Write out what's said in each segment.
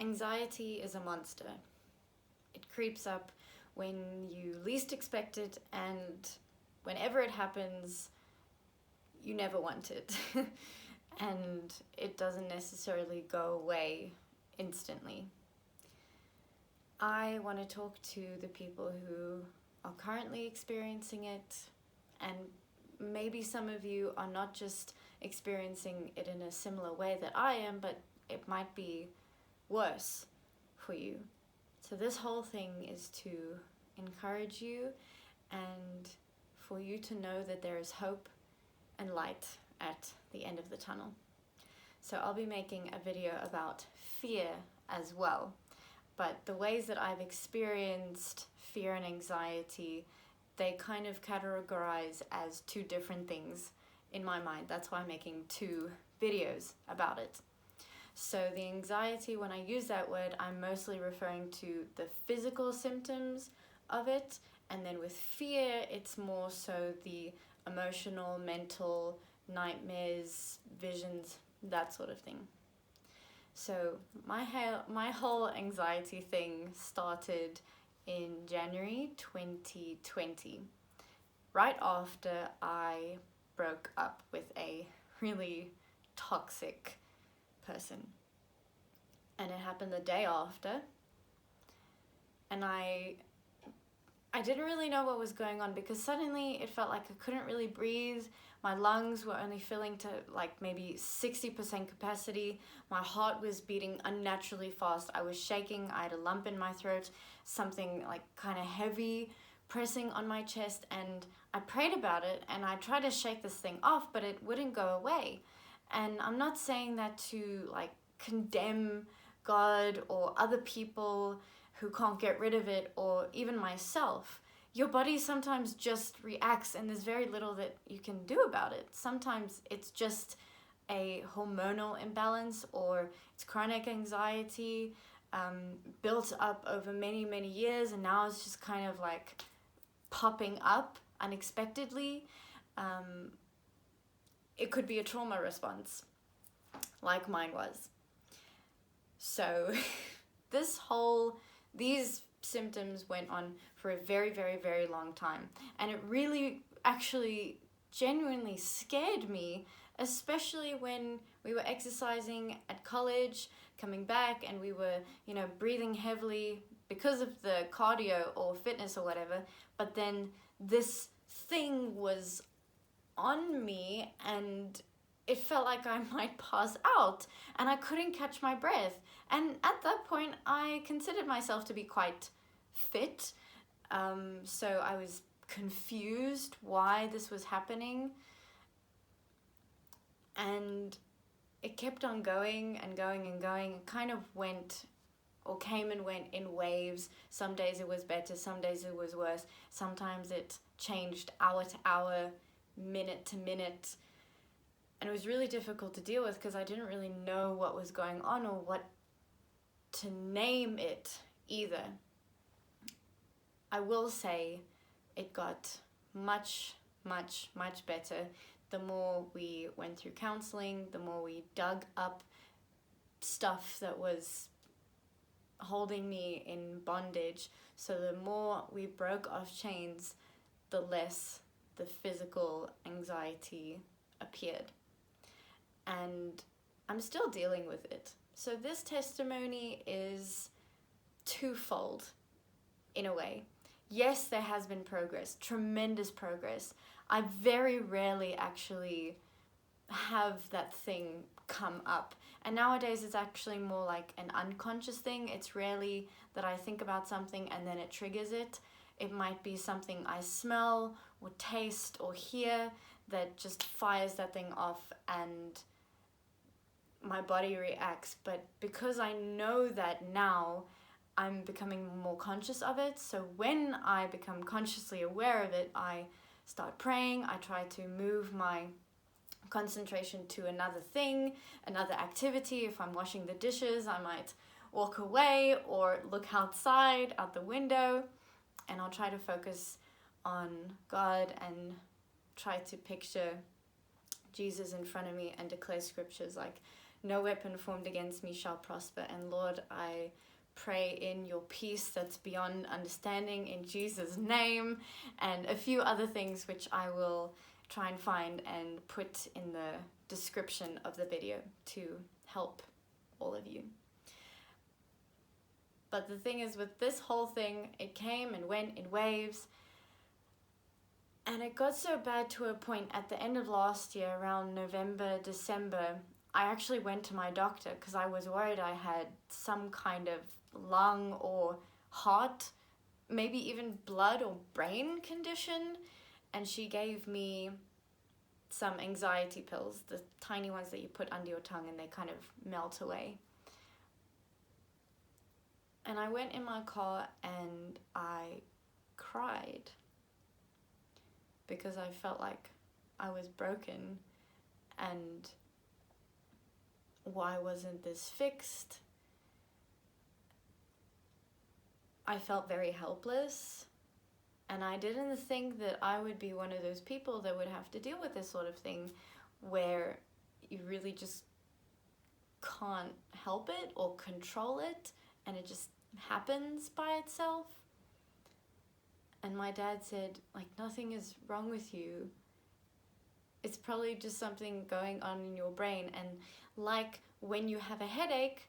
Anxiety is a monster. It creeps up when you least expect it, and whenever it happens, you never want it. And it doesn't necessarily go away instantly. I want to talk to the people who are currently experiencing it, and maybe some of you are not just experiencing it in a similar way that I am, but it might be worse for you. So this whole thing is to encourage you and for you to know that there is hope and light at the end of the tunnel. So I'll be making a video about fear as well, but the ways that I've experienced fear and anxiety, they kind of categorize as two different things in my mind. That's why I'm making two videos about it. So the anxiety, when I use that word, I'm mostly referring to the physical symptoms of it, and then with fear, it's more so the emotional, mental, nightmares, visions, that sort of thing. So my whole anxiety thing started in January 2020, right after I broke up with a really toxic person. And it happened the day after, and I didn't really know what was going on, because suddenly it felt like I couldn't really breathe. My lungs were only filling to like maybe 60% capacity. My heart was beating unnaturally fast. I was shaking. I had a lump in my throat, something like kind of heavy pressing on my chest, and I prayed about it and I tried to shake this thing off, but it wouldn't go away. And I'm not saying that to like condemn God or other people who can't get rid of it, or even myself. Your body sometimes just reacts, and there's very little that you can do about it. Sometimes it's just a hormonal imbalance, or it's chronic anxiety built up over many, many years, and now it's just kind of like popping up unexpectedly. It could be a trauma response, like mine was. So these symptoms went on for a very, very, very long time. And it really actually genuinely scared me, especially when we were exercising at college, coming back, and we were, breathing heavily because of the cardio or fitness or whatever. But then this thing was on me, and it felt like I might pass out, and I couldn't catch my breath. And at that point, I considered myself to be quite fit. So I was confused why this was happening. And it kept on going and going and going. It kind of came and went in waves. Some days it was better, some days it was worse. Sometimes it changed hour to hour, minute to minute. And it was really difficult to deal with because I didn't really know what was going on or what to name it either. I will say it got much, much, much better the more we went through counseling, the more we dug up stuff that was holding me in bondage. So the more we broke off chains, the less the physical anxiety appeared. And I'm still dealing with it. So this testimony is twofold in a way. Yes, there has been progress, tremendous progress. I very rarely actually have that thing come up. And nowadays it's actually more like an unconscious thing. It's rarely that I think about something and then it triggers it. It might be something I smell or taste or hear that just fires that thing off and my body reacts. But because I know that now, I'm becoming more conscious of it. So when I become consciously aware of it, I start praying. I try to move my concentration to another thing, another activity. If I'm washing the dishes, I might walk away or look outside, out the window, and I'll try to focus on God and try to picture Jesus in front of me and declare scriptures like, no weapon formed against me shall prosper. And Lord, I pray in your peace that's beyond understanding in Jesus' name, and a few other things which I will try and find and put in the description of the video to help all of you. But the thing is, with this whole thing, it came and went in waves, and it got so bad to a point at the end of last year, around November, December, I actually went to my doctor because I was worried I had some kind of lung or heart, maybe even blood or brain condition, and she gave me some anxiety pills, the tiny ones that you put under your tongue and they kind of melt away. And I went in my car and I cried because I felt like I was broken, and why wasn't this fixed? I felt very helpless, and I didn't think that I would be one of those people that would have to deal with this sort of thing where you really just can't help it or control it, and it just happens by itself. And my dad said, like, nothing is wrong with you. It's probably just something going on in your brain. And like when you have a headache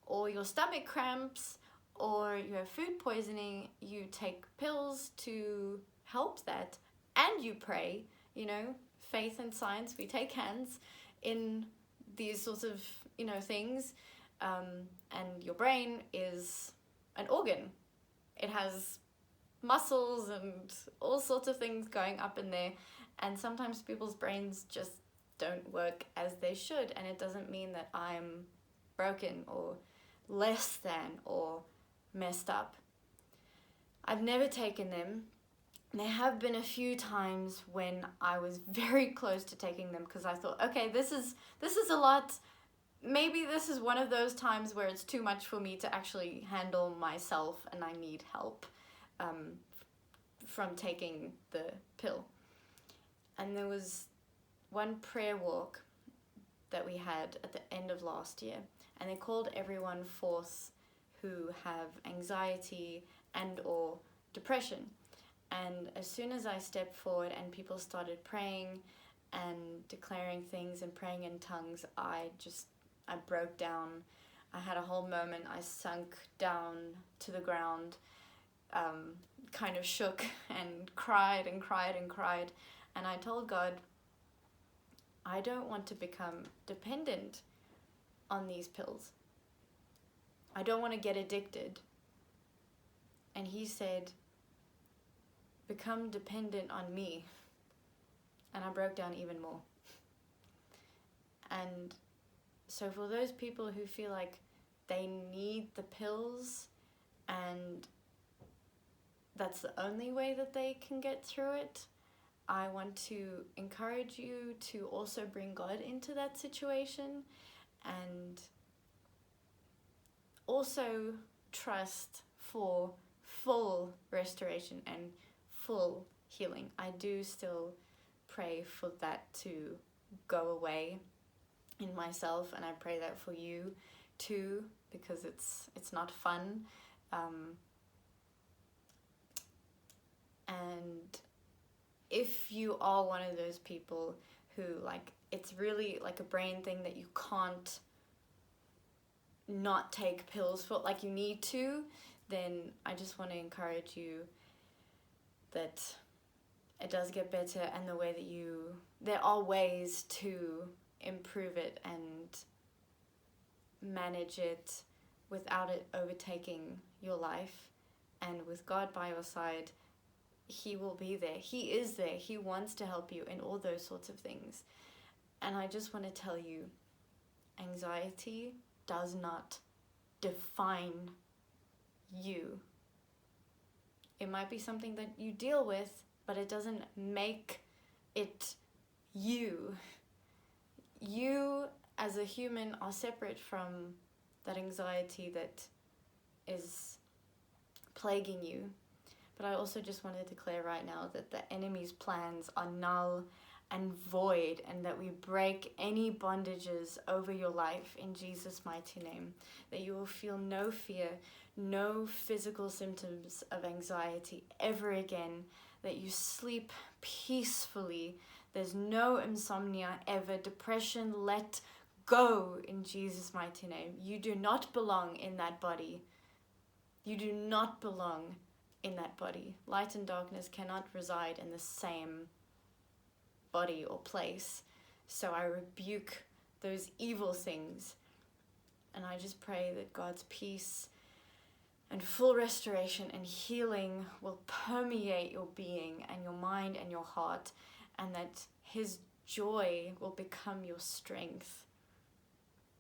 or your stomach cramps or you have food poisoning, you take pills to help that, and you pray, you know, faith and science, we take hands in these sorts of, you know, things. And your brain is an organ. It has muscles and all sorts of things going up in there, and sometimes people's brains just don't work as they should, and it doesn't mean that I'm broken or less than or messed up. I've never taken them. There have been a few times when I was very close to taking them because I thought, okay, this is a lot. Maybe this is one of those times where it's too much for me to actually handle myself and I need help from taking the pill. And there was one prayer walk that we had at the end of last year, and they called everyone forth who have anxiety and or depression. And as soon as I stepped forward and people started praying and declaring things and praying in tongues, I broke down. I had a whole moment. I sunk down to the ground, kind of shook and cried and cried and cried. And I told God, I don't want to become dependent on these pills. I don't want to get addicted. And he said, become dependent on me. And I broke down even more. And so for those people who feel like they need the pills and that's the only way that they can get through it, I want to encourage you to also bring God into that situation and also trust for full restoration and full healing. I do still pray for that to go away in myself, and I pray that for you too, because it's not fun. And if you are one of those people who, like, it's really like a brain thing that you can't not take pills for, like you need to, then I just want to encourage you that it does get better, and there are ways to improve it and manage it without it overtaking your life. And with God by your side, he will be there. He is there. He wants to help you in all those sorts of things. And I just want to tell you, anxiety does not define you. It might be something that you deal with, but it doesn't make it you. You as a human are separate from that anxiety that is plaguing you. But I also just want to declare right now that the enemy's plans are null and void, and that we break any bondages over your life in Jesus' mighty name. That you will feel no fear, no physical symptoms of anxiety ever again. That you sleep peacefully. There's no insomnia ever. Depression, let go in Jesus' mighty name. You do not belong in that body. You do not belong in that body. Light and darkness cannot reside in the same body or place. So I rebuke those evil things, and I just pray that God's peace and full restoration and healing will permeate your being and your mind and your heart, and that His joy will become your strength,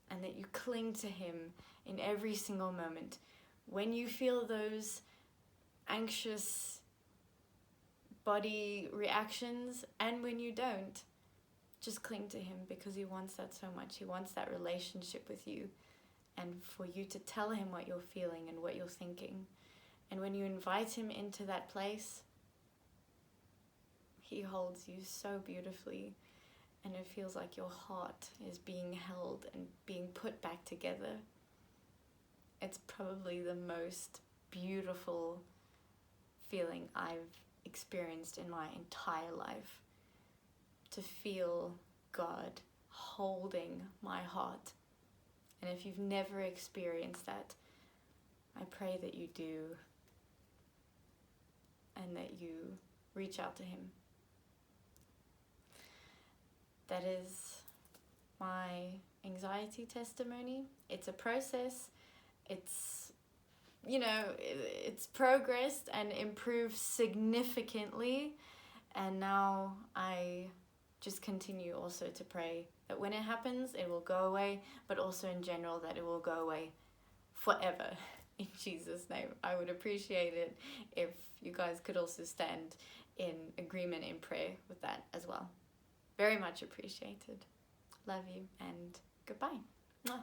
and that you cling to Him in every single moment. When you feel those anxious body reactions, and when you don't, just cling to Him, because He wants that so much. He wants that relationship with you, and for you to tell Him what you're feeling and what you're thinking. And when you invite Him into that place, He holds you so beautifully, and it feels like your heart is being held and being put back together. It's probably the most beautiful feeling I've experienced in my entire life, to feel God holding my heart. And if you've never experienced that, I pray that you do, and that you reach out to Him. That is my anxiety testimony. It's a process. It's, it's progressed and improved significantly. And now I just continue also to pray that when it happens, it will go away, but also in general that it will go away forever. In Jesus' name. I would appreciate it if you guys could also stand in agreement in prayer with that as well. Very much appreciated. Love you, and goodbye. Mwah.